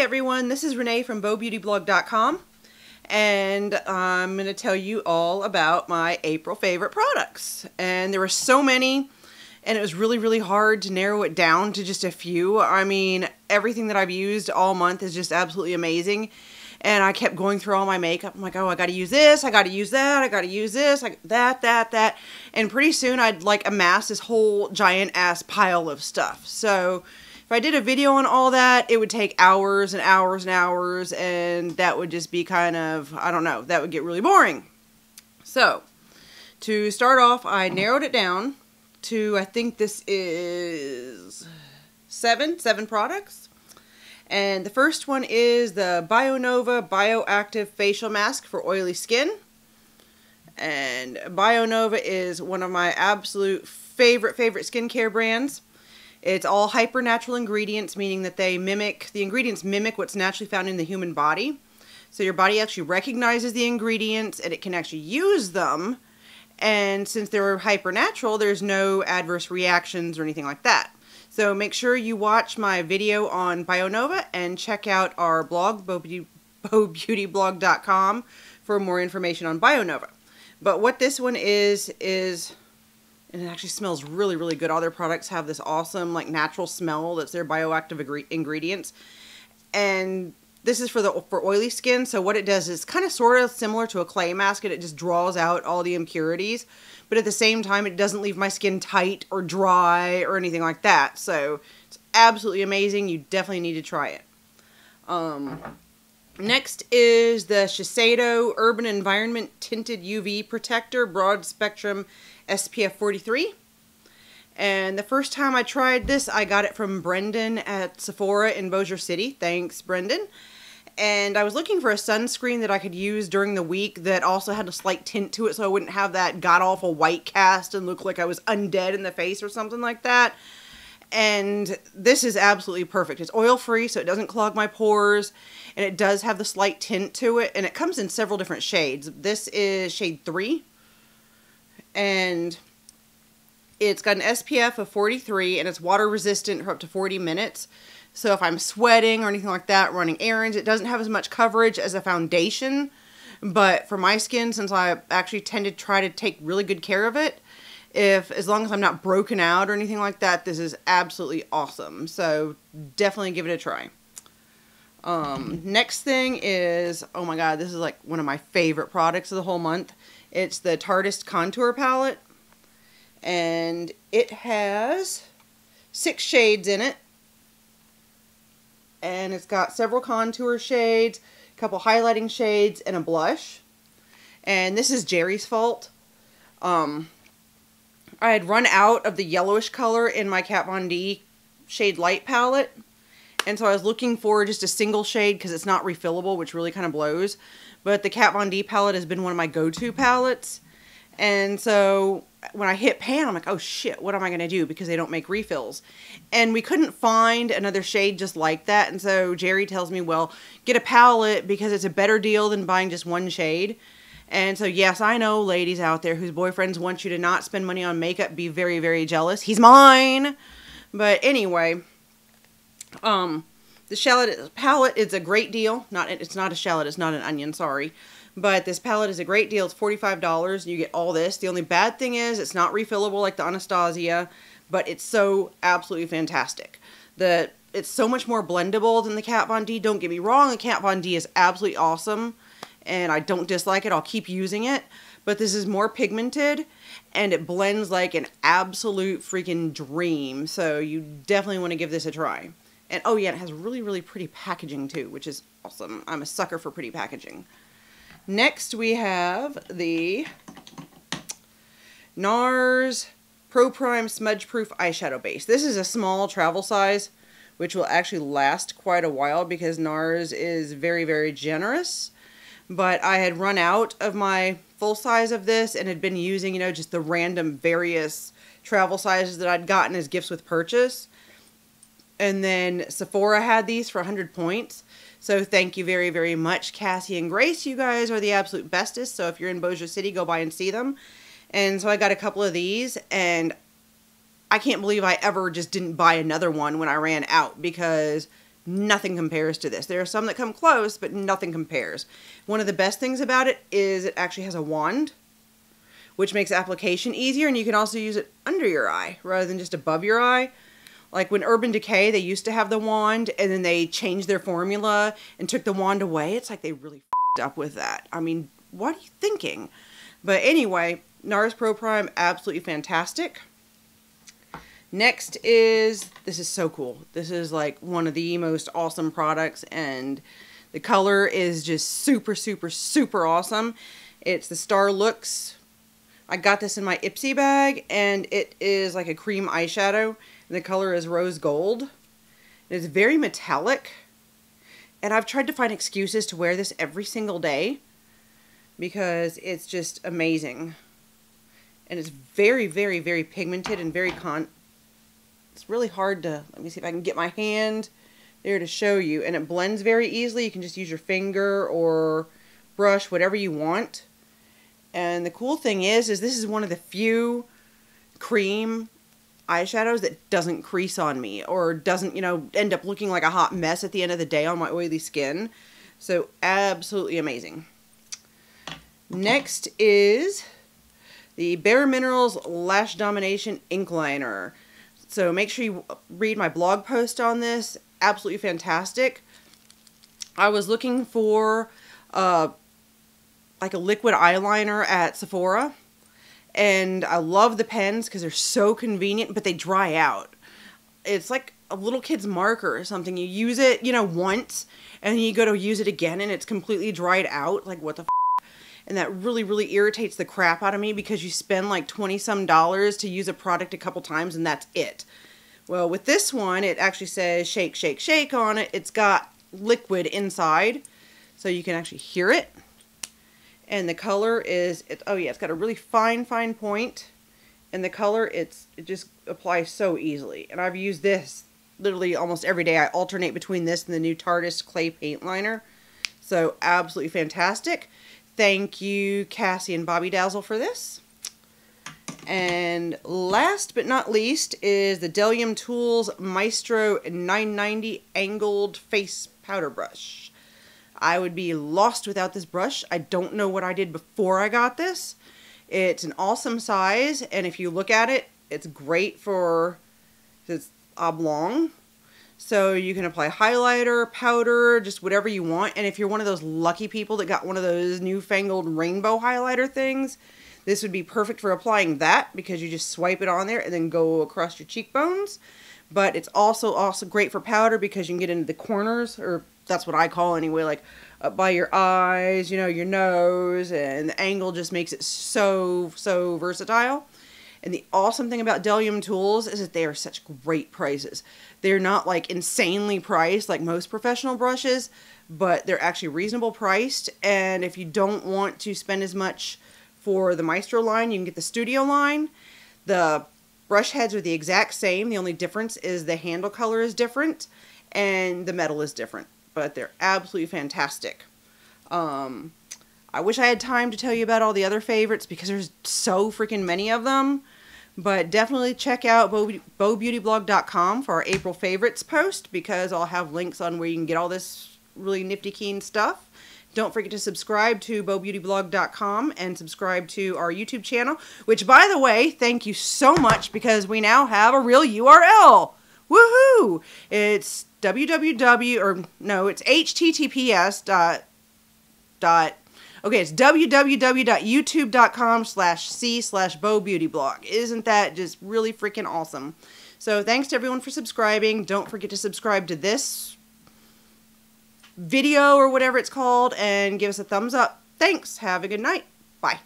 everyone, this is Renee from BowBeautyBlog.com, and I'm going to tell you all about my April favorite products. And there were so many, and it was really hard to narrow it down to just a few. I mean, everything that I've used all month is just absolutely amazing. And I kept going through all my makeup. I'm like, oh, I got to use this, I got to use that, I got to use this, that. And pretty soon I'd like amass this whole giant ass pile of stuff. So if I did a video on all that, it would take hours and hours and hours, and that would just be kind of, I don't know, that would get really boring. So, to start off, I narrowed it down to, I think this is seven products. And the first one is the BioNova Bioactive Facial Mask for oily skin. And BioNova is one of my absolute favorite skincare brands. It's all hyper-natural ingredients, meaning that the ingredients mimic what's naturally found in the human body. So your body actually recognizes the ingredients and it can actually use them. And since they're hyper-natural, there's no adverse reactions or anything like that. So make sure you watch my video on BioNova and check out our blog, BowBeautyBlog.com, for more information on BioNova. But what this one is, and it actually smells really good. All their products have this awesome, like, natural smell that's their bioactive ingredients. And this is for oily skin, so what it does is kind of sort of similar to a clay mask, and it just draws out all the impurities. But at the same time, it doesn't leave my skin tight or dry or anything like that. So it's absolutely amazing. You definitely need to try it. Next is the Shiseido Urban Environment Tinted UV Protector Broad Spectrum SPF 43. And the first time I tried this, I got it from Brendan at Sephora in Bossier City. Thanks, Brendan. And I was looking for a sunscreen that I could use during the week that also had a slight tint to it, so I wouldn't have that god-awful white cast and look like I was undead in the face or something like that. And this is absolutely perfect. It's oil-free, so it doesn't clog my pores, and it does have the slight tint to it, and it comes in several different shades. This is shade 3, and it's got an SPF of 43, and it's water-resistant for up to 40 minutes. So if I'm sweating or anything like that, running errands, it doesn't have as much coverage as a foundation. But for my skin, since I actually tend to try to take really good care of it, as long as I'm not broken out or anything like that, this is absolutely awesome. So definitely give it a try. Next thing is, oh my god, this is like one of my favorite products of the whole month. It's the Tardis Contour Palette. And it has 6 shades in it. And it's got several contour shades, a couple highlighting shades, and a blush. And this is Jerry's fault. I had run out of the yellowish color in my Kat Von D Shade Light palette. And so I was looking for just a single shade because it's not refillable, which really kind of blows. But the Kat Von D palette has been one of my go-to palettes. And so when I hit pan, I'm like, oh shit, what am I going to do? Because they don't make refills. And we couldn't find another shade just like that. And so Jerry tells me, well, get a palette because it's a better deal than buying just one shade. And so, yes, I know ladies out there whose boyfriends want you to not spend money on makeup, be very jealous. He's mine. But anyway, the palette is a great deal. It's not a shallot, it's not an onion, sorry. But this palette is a great deal. It's $45. You get all this. The only bad thing is it's not refillable like the Anastasia, but it's so absolutely fantastic. It's so much more blendable than the Kat Von D. Don't get me wrong, the Kat Von D is absolutely awesome, and I don't dislike it. I'll keep using it. But this is more pigmented, and it blends like an absolute freaking dream. So you definitely want to give this a try. And oh yeah, it has really pretty packaging too, which is awesome. I'm a sucker for pretty packaging. Next, we have the NARS Pro Prime Smudge Proof Eyeshadow Base. This is a small travel size, which will actually last quite a while because NARS is very generous. But I had run out of my full size of this and had been using, just the random various travel sizes that I'd gotten as gifts with purchase. And then Sephora had these for 100 points. So thank you very much, Cassie and Grace. You guys are the absolute bestest. So if you're in Bossier City, go by and see them. And so I got a couple of these, and I can't believe I ever just didn't buy another one when I ran out, because Nothing compares to this. There are some that come close, but nothing compares. One of the best things about it is it actually has a wand, which makes application easier, and you can also use it under your eye rather than just above your eye. Like when Urban Decay, they used to have the wand, and then they changed their formula and took the wand away. It's like they really f***ed up with that. I mean, what are you thinking? But anyway, NARS Pro Prime, absolutely fantastic. Next is, this is so cool. This is like one of the most awesome products, and the color is just super, super, super awesome. It's the Star Looks. I got this in my Ipsy bag, and it is like a cream eyeshadow, and the color is rose gold. It's very metallic, and I've tried to find excuses to wear this every single day because it's just amazing. And it's very, very, very pigmented and very it's really hard to, let me see if I can get my hand there to show you. And it blends very easily. You can just use your finger or brush, whatever you want. And the cool thing is this is one of the few cream eyeshadows that doesn't crease on me or doesn't, you know, end up looking like a hot mess at the end of the day on my oily skin. So absolutely amazing. Next is the Bare Minerals Lash Domination Ink Liner. So make sure you read my blog post on this. Absolutely fantastic. I was looking for like a liquid eyeliner at Sephora. And I love the pens because they're so convenient, but they dry out. It's like a little kid's marker or something. You use it, you know, once, and then you go to use it again, and it's completely dried out. Like, what the f***? And that really, really irritates the crap out of me because you spend like $20-some to use a product a couple times and that's it. Well, with this one, it actually says shake, shake, shake on it. It's got liquid inside, so you can actually hear it. And the color is, oh yeah, it's got a really fine, fine point. And the color, it just applies so easily. And I've used this literally almost every day. I alternate between this and the new Tardis clay paint liner. So absolutely fantastic. Thank you, Cassie and Bobby Dazzle, for this. And last but not least is the Delium Tools Maestro 990 Angled Face Powder Brush. I would be lost without this brush. I don't know what I did before I got this. It's an awesome size, and if you look at it, it's great for, it's oblong. So you can apply highlighter, powder, just whatever you want. And if you're one of those lucky people that got one of those newfangled rainbow highlighter things, this would be perfect for applying that because you just swipe it on there and then go across your cheekbones. But it's also great for powder because you can get into the corners, or that's what I call anyway, like up by your eyes, you know, your nose, and the angle just makes it so, so versatile. And the awesome thing about Delium Tools is that they are such great prices. They're not like insanely priced like most professional brushes, but they're actually reasonable priced. And if you don't want to spend as much for the Maestro line, you can get the Studio line. The brush heads are the exact same. The only difference is the handle color is different and the metal is different. But they're absolutely fantastic. I wish I had time to tell you about all the other favorites because there's so freaking many of them. But definitely check out bowbeautyblog.com for our April favorites post because I'll have links on where you can get all this really nifty keen stuff. Don't forget to subscribe to bowbeautyblog.com and subscribe to our YouTube channel, which, by the way, thank you so much because we now have a real URL. Woohoo! It's https it's www.youtube.com/c/bowbeautyblog. Isn't that just really freaking awesome? So thanks to everyone for subscribing. Don't forget to subscribe to this video or whatever it's called and give us a thumbs up. Thanks. Have a good night. Bye.